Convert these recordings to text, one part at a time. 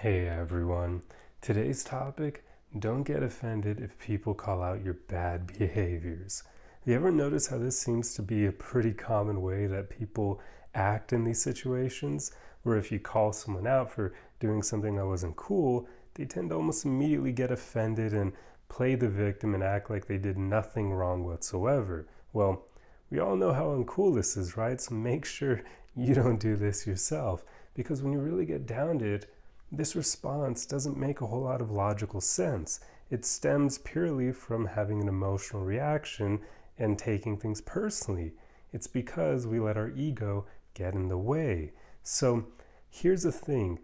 Hey everyone. Today's topic: don't get offended if people call out your bad behaviors. Have you ever noticed how this seems to be a pretty common way that people act in these situations? Where if you call someone out for doing something that wasn't cool, they tend to almost immediately get offended and play the victim and act like they did nothing wrong whatsoever. Well, we all know how uncool this is, right? So make sure you don't do this yourself. Because when you really get down to it, this response doesn't make a whole lot of logical sense. It stems purely from having an emotional reaction and taking things personally. It's because we let our ego get in the way. So here's the thing: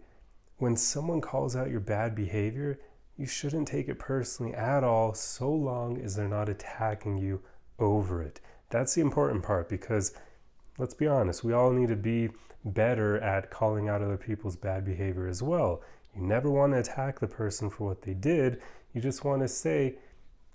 when someone calls out your bad behavior, you shouldn't take it personally at all, so long as they're not attacking you over it. That's the important part, because let's be honest, we all need to be better at calling out other people's bad behavior as well. You never want to attack the person for what they did. You just want to say,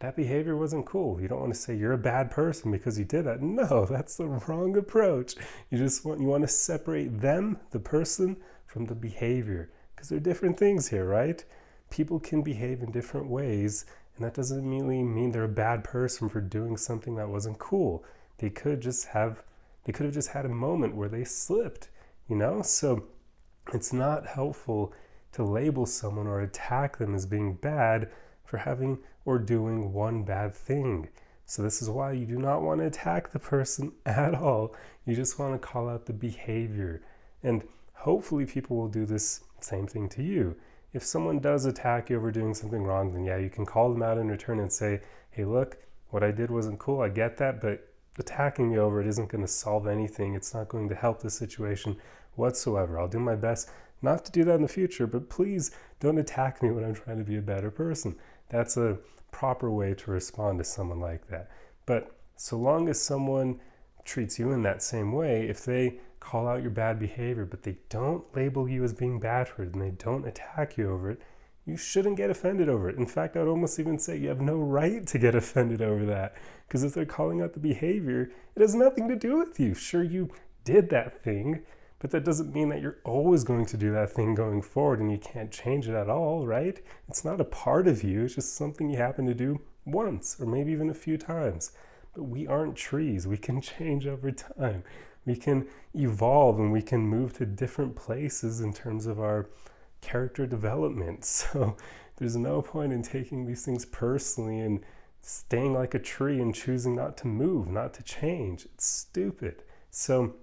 that behavior wasn't cool. You don't want to say you're a bad person because you did that. No, that's the wrong approach. You want to separate them, the person, from the behavior, because they're different things here, right? People can behave in different ways, and that doesn't immediately mean they're a bad person for doing something that wasn't cool. They could have just had a moment where they slipped. So it's not helpful to label someone or attack them as being bad for having or doing one bad thing. So this is why you do not want to attack the person at all. You just want to call out the behavior. And hopefully people will do this same thing to you. If someone does attack you over doing something wrong, then yeah, you can call them out in return and say, hey, look, what I did wasn't cool. I get that, but attacking me over it isn't going to solve anything. It's not going to help the situation whatsoever. I'll do my best not to do that in the future, but please don't attack me when I'm trying to be a better person. That's a proper way to respond to someone like that. But so long as someone treats you in that same way, if they call out your bad behavior, but they don't label you as being bad for it and they don't attack you over it, you shouldn't get offended over it. In fact, I would almost even say you have no right to get offended over that. Because if they're calling out the behavior, it has nothing to do with you. Sure, you did that thing, but that doesn't mean that you're always going to do that thing going forward and you can't change it at all, right? It's not a part of you. It's just something you happen to do once or maybe even a few times. But we aren't trees. We can change over time. We can evolve and we can move to different places in terms of our character development. So there's no point in taking these things personally and staying like a tree and choosing not to move, not to change. It's stupid. So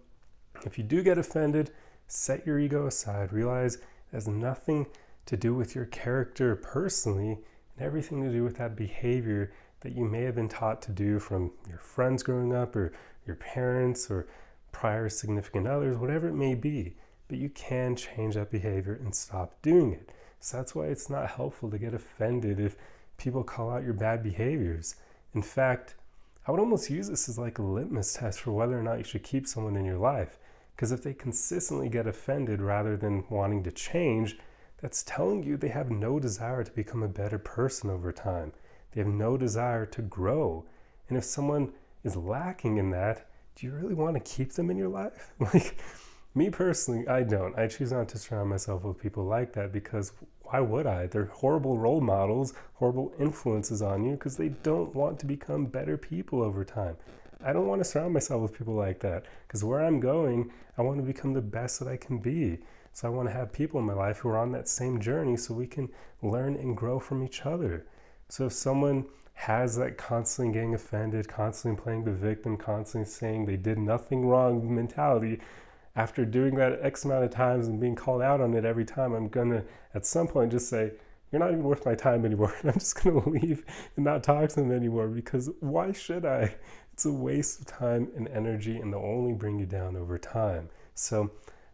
if you do get offended, set your ego aside. Realize it has nothing to do with your character personally and everything to do with that behavior that you may have been taught to do from your friends growing up or your parents or prior significant others, whatever it may be. But you can change that behavior and stop doing it. So that's why it's not helpful to get offended if people call out your bad behaviors. In fact, I would almost use this as like a litmus test for whether or not you should keep someone in your life. Because if they consistently get offended rather than wanting to change, that's telling you they have no desire to become a better person over time. They have no desire to grow. And if someone is lacking in that, do you really want to keep them in your life? Me personally, I don't. I choose not to surround myself with people like that because why would I? They're horrible role models, horrible influences on you because they don't want to become better people over time. I don't want to surround myself with people like that because where I'm going, I want to become the best that I can be. So I want to have people in my life who are on that same journey so we can learn and grow from each other. So if someone has that constantly getting offended, constantly playing the victim, constantly saying they did nothing wrong mentality, after doing that X amount of times and being called out on it every time, I'm going to, at some point, just say, you're not even worth my time anymore. And I'm just going to leave and not talk to them anymore because why should I? It's a waste of time and energy and they'll only bring you down over time. So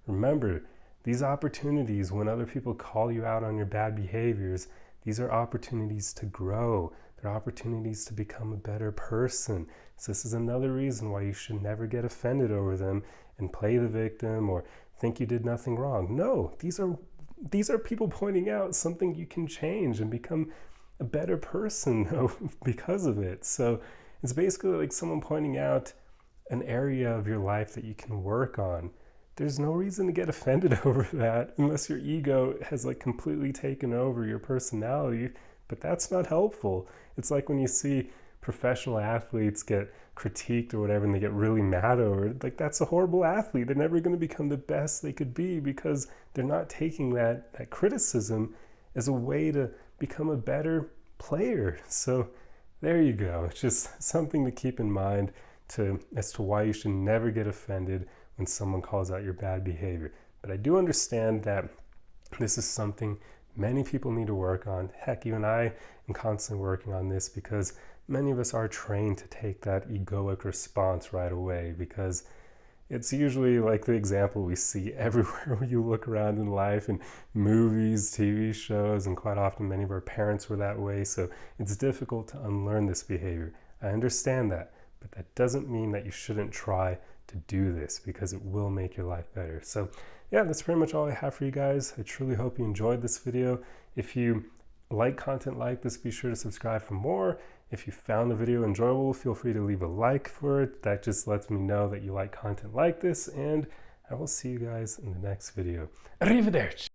remember, these opportunities, when other people call you out on your bad behaviors, these are opportunities to grow. They're opportunities to become a better person. So this is another reason why you should never get offended over them and play the victim or think you did nothing wrong. No, these are people pointing out something you can change and become a better person because of it. So it's basically like someone pointing out an area of your life that you can work on. there's no reason to get offended over that unless your ego has like completely taken over your personality. But that's not helpful. It's like when you see professional athletes get critiqued or whatever and they get really mad over it. Like, that's a horrible athlete. They're never going to become the best they could be because they're not taking that criticism as a way to become a better player. So there you go. It's just something to keep in mind as to why you should never get offended when someone calls out your bad behavior. But I do understand that this is something many people need to work on. Heck, even I am constantly working on this because many of us are trained to take that egoic response right away, because it's usually like the example we see everywhere when you look around in life, in movies, TV shows, and quite often many of our parents were that way. So it's difficult to unlearn this behavior. I understand that, but that doesn't mean that you shouldn't try to do this, because it will make your life better. So yeah, that's pretty much all I have for you guys. I truly hope you enjoyed this video. If you like content like this, be sure to subscribe for more. If you found the video enjoyable, feel free to leave a like for it. That just lets me know that you like content like this, and I will see you guys in the next video. Arrivederci!